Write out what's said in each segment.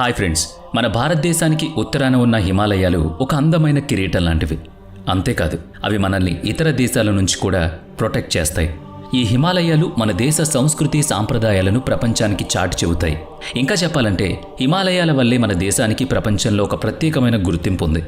Hi friends, మన భారతదేశానికి ఉత్తరాన ఉన్న హిమాలయాలు ఒక అందమైన కిరీటం లాంటివి. అంతేకాదు, అవి మనల్ని ఇతర దేశాల నుంచి కూడా ప్రొటెక్ట్ చేస్తాయి. ఈ హిమాలయాలు మన దేశ సంస్కృతి సాంప్రదాయాలను ప్రపంచానికి చాటి చెబుతాయి. ఇంకా చెప్పాలంటే హిమాలయాల వల్లే మన దేశానికి ప్రపంచంలో ఒక ప్రత్యేకమైన గుర్తింపు ఉంది.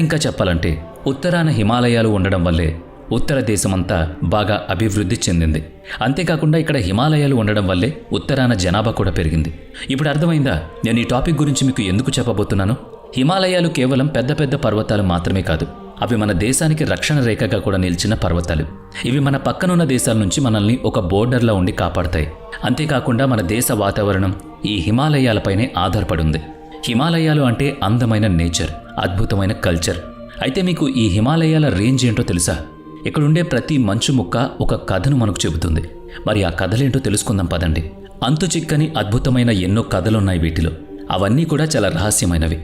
ఇంకా చెప్పాలంటే ఉత్తరాన హిమాలయాలు ఉండడం వల్లే ఉత్తర దేశమంతా బాగా అభివృద్ధి చెందింది. అంతేకాకుండా ఇక్కడ హిమాలయాలు ఉండడం వల్లే ఉత్తరాన జనాభా కూడా పెరిగింది. ఇప్పుడు అర్థమైందా నేను ఈ టాపిక్ గురించి మీకు ఎందుకు చెప్పబోతున్నాను? హిమాలయాలు కేవలం పెద్ద పెద్ద పర్వతాలు మాత్రమే కాదు, అవి మన దేశానికి రక్షణ రేఖగా కూడా నిలిచిన పర్వతాలు. ఇవి మన పక్కనున్న దేశాల నుంచి మనల్ని ఒక బోర్డర్లా ఉండి కాపాడతాయి. అంతేకాకుండా మన దేశ వాతావరణం ఈ హిమాలయాలపైనే ఆధారపడి ఉంది. హిమాలయాలు అంటే అందమైన నేచర్, అద్భుతమైన కల్చర్. అయితే మీకు ఈ హిమాలయాల రేంజ్ ఏంటో తెలుసా? ఇక్కడుండే ప్రతి మంచు ముక్క ఒక కథను మనకు చెబుతుంది. మరి ఆ కథలేంటో తెలుసుకుందాం పదండి. అంతు చిక్కని అద్భుతమైన ఎన్నో కథలున్నాయి వీటిలో. అవన్నీ కూడా చాలా రహస్యమైనవి.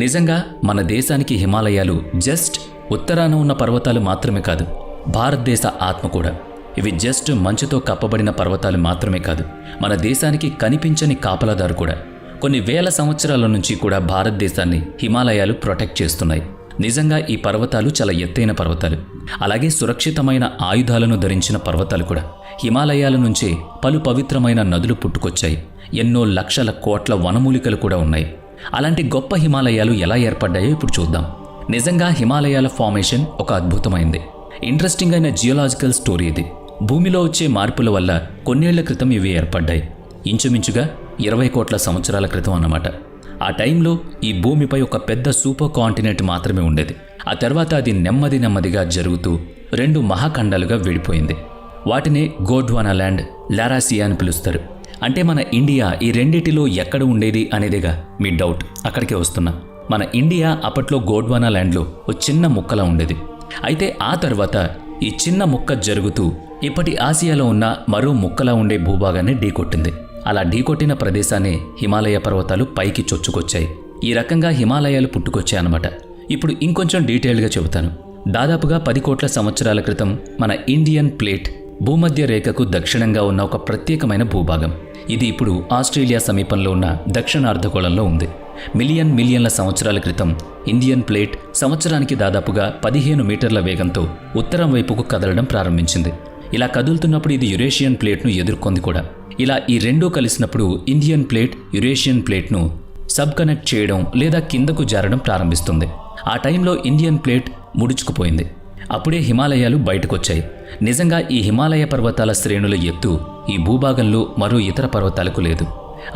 నిజంగా మన దేశానికి హిమాలయాలు జస్ట్ ఉత్తరాన ఉన్న పర్వతాలు మాత్రమే కాదు, భారతదేశ ఆత్మ కూడా. ఇవి జస్ట్ మంచుతో కప్పబడిన పర్వతాలు మాత్రమే కాదు, మన దేశానికి కనిపించని కాపలాదారు కూడా. కొన్ని వేల సంవత్సరాల నుంచి కూడా భారతదేశాన్ని హిమాలయాలు ప్రొటెక్ట్ చేస్తున్నాయి. నిజంగా ఈ పర్వతాలు చాలా ఎత్తైన పర్వతాలు, అలాగే సురక్షితమైన ఆయుధాలను ధరించిన పర్వతాలు కూడా. హిమాలయాల నుంచే పలు పవిత్రమైన నదులు పుట్టుకొచ్చాయి. ఎన్నో లక్షల కోట్ల వనమూలికలు కూడా ఉన్నాయి. అలాంటి గొప్ప హిమాలయాలు ఎలా ఏర్పడ్డాయో ఇప్పుడు చూద్దాం. నిజంగా హిమాలయాల ఫార్మేషన్ ఒక అద్భుతమైంది, ఇంట్రెస్టింగ్ అయిన జియోలాజికల్ స్టోరీ ఇది. భూమిలో వచ్చే మార్పుల వల్ల కొన్నేళ్ల క్రితం ఇవి ఏర్పడ్డాయి. ఇంచుమించుగా 20 కోట్ల సంవత్సరాల క్రితం అన్నమాట. ఆ టైంలో ఈ భూమిపై ఒక పెద్ద సూపర్ కాంటినెంట్ మాత్రమే ఉండేది. ఆ తర్వాత అది నెమ్మదిగా జరుగుతూ 2 మహాఖండాలుగా విడిపోయింది. వాటినే గోండ్వానా ల్యాండ్, లారాసియా అని పిలుస్తారు. అంటే మన ఇండియా ఈ రెండిటిలో ఎక్కడ ఉండేది అనేదిగా మీ డౌట్. అక్కడికే వస్తున్నా. మన ఇండియా అప్పట్లో గోండ్వానా ల్యాండ్లో ఒక చిన్న ముక్కలా ఉండేది. అయితే ఆ తర్వాత ఈ చిన్న ముక్క జరుగుతూ ఇప్పటి ఆసియాలో ఉన్న మరో ముక్కలా ఉండే భూభాగాన్ని ఢీకొట్టింది. అలా ఢీకొట్టిన ప్రదేశాన్ని హిమాలయ పర్వతాలు పైకి చొచ్చుకొచ్చాయి. ఈ రకంగా హిమాలయాలు పుట్టుకొచ్చాయన్నమాట. ఇప్పుడు ఇంకొంచెం డీటెయిల్గా చెబుతాను. దాదాపుగా 10 కోట్ల సంవత్సరాల క్రితం మన ఇండియన్ ప్లేట్ భూమధ్య రేఖకు దక్షిణంగా ఉన్న ఒక ప్రత్యేకమైన భూభాగం. ఇది ఇప్పుడు ఆస్ట్రేలియా సమీపంలో ఉన్న దక్షిణార్ధగోళంలో ఉంది. మిలియన్ల సంవత్సరాల క్రితం ఇండియన్ ప్లేట్ సంవత్సరానికి దాదాపుగా 15 మీటర్ల వేగంతో ఉత్తరం వైపుకు కదలడం ప్రారంభించింది. ఇలా కదులుతున్నప్పుడు ఇది యురేషియన్ ప్లేట్ను ఎదుర్కొంది కూడా. ఇలా ఈ రెండూ కలిసినప్పుడు ఇండియన్ ప్లేట్ యురేషియన్ ప్లేట్ను సబ్ కనెక్ట్ చేయడం లేదా కిందకు జారడం ప్రారంభిస్తుంది. ఆ టైంలో ఇండియన్ ప్లేట్ ముడుచుకుపోయింది. అప్పుడే హిమాలయాలు బయటకొచ్చాయి. నిజంగా ఈ హిమాలయ పర్వతాల శ్రేణుల ఎత్తు ఈ భూభాగంలో మరో ఇతర పర్వతాలకు లేదు.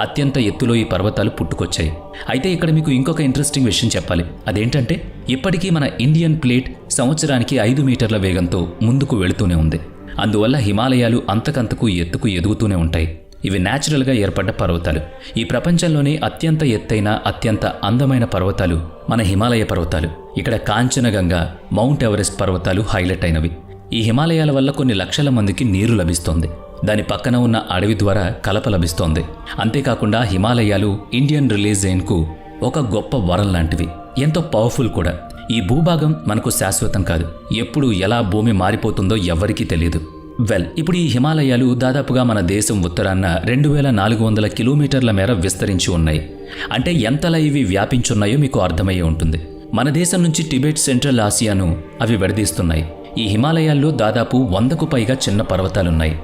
అత్యంత ఎత్తులో ఈ పర్వతాలు పుట్టుకొచ్చాయి. అయితే ఇక్కడ మీకు ఇంకొక ఇంట్రెస్టింగ్ విషయం చెప్పాలి. అదేంటంటే ఇప్పటికీ మన ఇండియన్ ప్లేట్ సంవత్సరానికి 5 మీటర్ల వేగంతో ముందుకు వెళుతూనే ఉంది. అందువల్ల హిమాలయాలు అంతకంతకు ఎత్తుకు ఎదుగుతూనే ఉంటాయి. ఇవి న్యాచురల్గా ఏర్పడ్డ పర్వతాలు. ఈ ప్రపంచంలోనే అత్యంత ఎత్తైన అత్యంత అందమైన పర్వతాలు మన హిమాలయ పర్వతాలు. ఇక్కడ కాంచనగంగా, మౌంట్ ఎవరెస్ట్ పర్వతాలు హైలైట్ అయినవి. ఈ హిమాలయాల వల్ల కొన్ని లక్షల మందికి నీరు లభిస్తోంది. దాని పక్కన ఉన్న అడవి ద్వారా కలప లభిస్తోంది. అంతేకాకుండా హిమాలయాలు ఇండియన్ రిలీజియన్కు ఒక గొప్ప వరం లాంటివి, ఎంతో పవర్ఫుల్ కూడా. ఈ భూభాగం మనకు శాశ్వతం కాదు. ఎప్పుడు ఎలా భూమి మారిపోతుందో ఎవ్వరికీ తెలియదు. ఇప్పుడు ఈ హిమాలయాలు దాదాపుగా మన దేశం ఉత్తరాన 2400 కిలోమీటర్ల మేర విస్తరించి ఉన్నాయి. అంటే ఎంతలా ఇవి వ్యాపించున్నాయో మీకు అర్థమయ్యే ఉంటుంది. మన దేశం నుంచి టిబెట్, సెంట్రల్ ఆసియాను అవి విడదీస్తున్నాయి. ఈ హిమాలయాల్లో దాదాపు 100కు పైగా చిన్న పర్వతాలున్నాయి.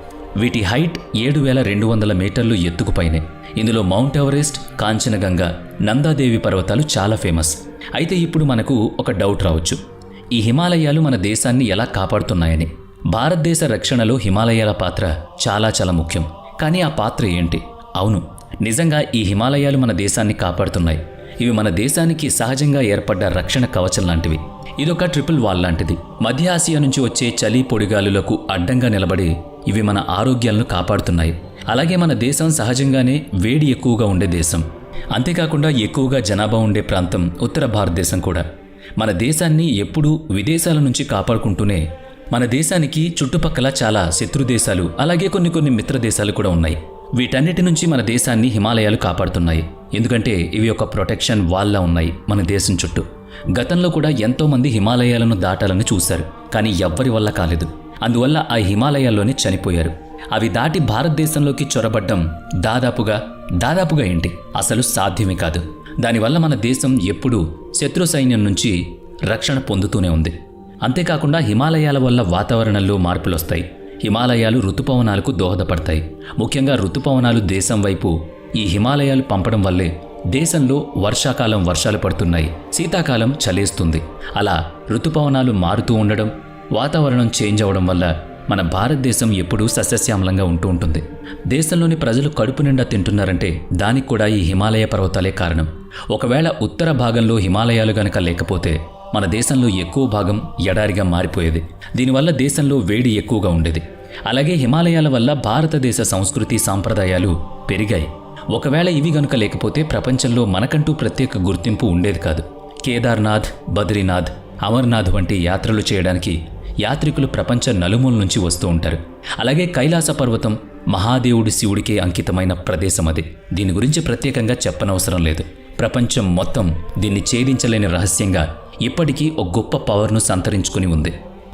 వీటి హైట్ 7200 మీటర్లు ఎత్తుకు పైనే. ఇందులో మౌంట్ ఎవరెస్ట్, కాంచనగంగా, నందాదేవి పర్వతాలు చాలా ఫేమస్. అయితే ఇప్పుడు మనకు ఒక డౌట్ రావచ్చు, ఈ హిమాలయాలు మన దేశాన్ని ఎలా కాపాడుతున్నాయని. భారతదేశ రక్షణలో హిమాలయాల పాత్ర చాలా ముఖ్యం. కానీ ఆ పాత్ర ఏంటి? అవును, నిజంగా ఈ హిమాలయాలు మన దేశాన్ని కాపాడుతున్నాయి. ఇవి మన దేశానికి సహజంగా ఏర్పడ్డ రక్షణ కవచం లాంటివి. ఇదొక ట్రిపుల్ వాల్ లాంటిది. మధ్య ఆసియా నుంచి వచ్చే చలి పొడిగాలులకు అడ్డంగా నిలబడి ఇవి మన ఆరోగ్యాలను కాపాడుతున్నాయి. అలాగే మన దేశం సహజంగానే వేడి ఎక్కువగా ఉండే దేశం. అంతేకాకుండా ఎక్కువగా జనాభా ఉండే ప్రాంతం ఉత్తర భారతదేశం కూడా. మన దేశాన్ని ఎప్పుడూ విదేశాల నుంచి కాపాడుకుంటూనే మన దేశానికి చుట్టుపక్కల చాలా శత్రు దేశాలు, అలాగే కొన్ని మిత్ర దేశాలు కూడా ఉన్నాయి. వీటన్నిటి నుంచి మన దేశాన్ని హిమాలయాలు కాపాడుతున్నాయి. ఎందుకంటే ఇవి ఒక ప్రొటెక్షన్ వాల్లా ఉన్నాయి మన దేశం చుట్టూ. గతంలో కూడా ఎంతోమంది హిమాలయాలను దాటాలని చూశారు, కానీ ఎవ్వరి వల్ల కాలేదు. అందువల్ల ఆ హిమాలయాల్లోనే చనిపోయారు. అవి దాటి భారతదేశంలోకి చొరబడ్డం దాదాపుగా ఏంటి, అసలు సాధ్యమే కాదు. దానివల్ల మన దేశం ఎప్పుడూ శత్రు సైన్యం నుంచి రక్షణ పొందుతూనే ఉంది. అంతేకాకుండా హిమాలయాల వల్ల వాతావరణంలో మార్పులొస్తాయి. హిమాలయాలు ఋతుపవనాలకు దోహదపడతాయి. ముఖ్యంగా ఋతుపవనాలు దేశం వైపు ఈ హిమాలయాలు పంపడం వల్లే దేశంలో వర్షాకాలం వర్షాలు పడుతున్నాయి, శీతాకాలం చలేస్తుంది. అలా ఋతుపవనాలు మారుతూ ఉండడం, వాతావరణం చేంజ్ అవడం వల్ల మన భారతదేశం ఎప్పుడూ సస్యశ్యామలంగా ఉంటూ ఉంటుంది. దేశంలోని ప్రజలు కడుపు నిండా తింటున్నారంటే దానికి కూడా ఈ హిమాలయ పర్వతాలే కారణం. ఒకవేళ ఉత్తర భాగంలో హిమాలయాలు గనక లేకపోతే మన దేశంలో ఎక్కువ భాగం ఎడారిగా మారిపోయేది. దీనివల్ల దేశంలో వేడి ఎక్కువగా ఉండేది. అలాగే హిమాలయాల వల్ల భారతదేశ సంస్కృతి సాంప్రదాయాలు పెరిగాయి. ఒకవేళ ఇవి గనుక లేకపోతే ప్రపంచంలో మనకంటూ ప్రత్యేక గుర్తింపు ఉండేది కాదు. కేదార్నాథ్, బద్రీనాథ్, అమర్నాథ్ వంటి యాత్రలు చేయడానికి యాత్రికులు ప్రపంచ నలుమూల నుంచి వస్తూ ఉంటారు. అలాగే కైలాస పర్వతం మహాదేవుడి శివుడికే అంకితమైన ప్రదేశం అది. దీని గురించి ప్రత్యేకంగా చెప్పనవసరం లేదు. ప్రపంచం మొత్తం దీన్ని ఛేదించలేని రహస్యంగా ఇప్పటికీ ఒక గొప్ప పవర్ను సంతరించుకుని ఉంది.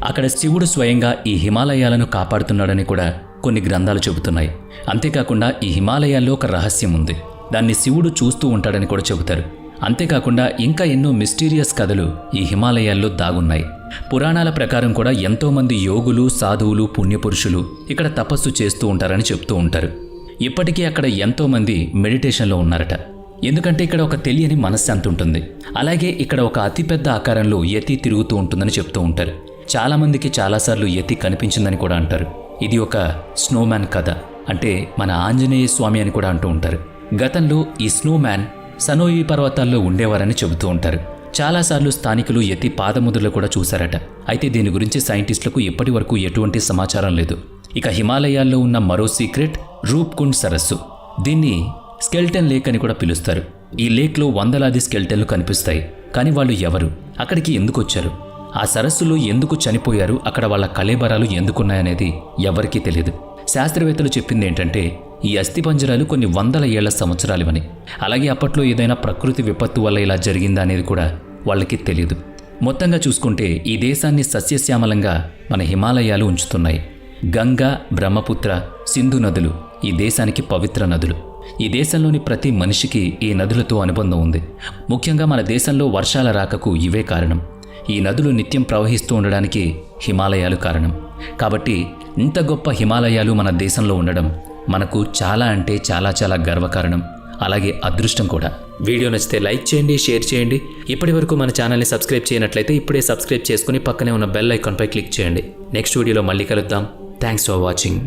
అక్కడ శివుడు స్వయంగా ఈ హిమాలయాలను కాపాడుతున్నాడని కూడా కొన్ని గ్రంథాలు చెబుతున్నాయి. అంతేకాకుండా ఈ హిమాలయాల్లో ఒక రహస్యం ఉంది, దాన్ని శివుడు చూస్తూ ఉంటాడని కూడా చెబుతారు. అంతేకాకుండా ఇంకా ఎన్నో మిస్టీరియస్ కథలు ఈ హిమాలయాల్లో దాగున్నాయి. పురాణాల ప్రకారం కూడా ఎంతోమంది యోగులు, సాధువులు, పుణ్యపురుషులు ఇక్కడ తపస్సు చేస్తూ ఉంటారని చెప్తూ ఉంటారు. ఇప్పటికీ అక్కడ ఎంతోమంది మెడిటేషన్లో ఉన్నారట. ఎందుకంటే ఇక్కడ ఒక తెలియని మనశ్శాంతి ఉంటుంది. అలాగే ఇక్కడ ఒక అతిపెద్ద ఆకారంలో యతి తిరుగుతూ ఉంటుందని చెప్తూ ఉంటారు. చాలామందికి చాలాసార్లు యతి కనిపించిందని కూడా అంటారు. ఇది ఒక స్నోమ్యాన్ కథ, అంటే మన ఆంజనేయ స్వామి అని కూడా అంటూ ఉంటారు. గతంలో ఈ స్నోమ్యాన్ సనోయి పర్వతాల్లో ఉండేవారని చెబుతూ ఉంటారు. చాలాసార్లు స్థానికులు యతి పాదముద్రలు కూడా చూశారట. అయితే దీని గురించి సైంటిస్టులకు ఇప్పటి వరకు ఎటువంటి సమాచారం లేదు. ఇక హిమాలయాల్లో ఉన్న మరో సీక్రెట్ రూప్కుండ్ సరస్సు. దీన్ని స్కెల్టన్ లేక్ అని కూడా పిలుస్తారు. ఈ లేక్లో వందలాది స్కెల్టన్లు కనిపిస్తాయి. కానీ వాళ్ళు ఎవరు, అక్కడికి ఎందుకు వచ్చారు, ఆ సరస్సులో ఎందుకు చనిపోయారు, అక్కడ వాళ్ళ కళేబరాలు ఎందుకున్నాయనేది ఎవరికీ తెలియదు. శాస్త్రవేత్తలు చెప్పింది ఏంటంటే ఈ అస్థిపంజరాలు కొన్ని వందల ఏళ్ల సంవత్సరాలువని. అలాగే అప్పట్లో ఏదైనా ప్రకృతి విపత్తు వల్ల ఇలా జరిగిందా అనేది కూడా వాళ్ళకి తెలియదు. మొత్తంగా చూసుకుంటే ఈ దేశాన్ని సస్యశ్యామలంగా మన హిమాలయాలు ఉంచుతున్నాయి. గంగా, బ్రహ్మపుత్ర, సింధు నదులు ఈ దేశానికి పవిత్ర నదులు. ఈ దేశంలోని ప్రతి మనిషికి ఈ నదులతో అనుబంధం ఉంది. ముఖ్యంగా మన దేశంలో వర్షాల రాకకు ఇవే కారణం. ఈ నదులు నిత్యం ప్రవహిస్తూ ఉండడానికి హిమాలయాలు కారణం. కాబట్టి ఇంత గొప్ప హిమాలయాలు మన దేశంలో ఉండడం మనకు చాలా అంటే చాలా గర్వకారణం, అలాగే అదృష్టం కూడా. వీడియో నచ్చితే లైక్ చేయండి, షేర్ చేయండి. ఇప్పటి వరకు మన ఛానల్ని సబ్స్క్రైబ్ చేయనట్లయితే ఇప్పుడే సబ్స్క్రైబ్ చేసుకుని పక్కనే ఉన్న బెల్ ఐకాన్పై క్లిక్ చేయండి. నెక్స్ట్ వీడియోలో మళ్ళీ కలుద్దాం. Thanks for watching.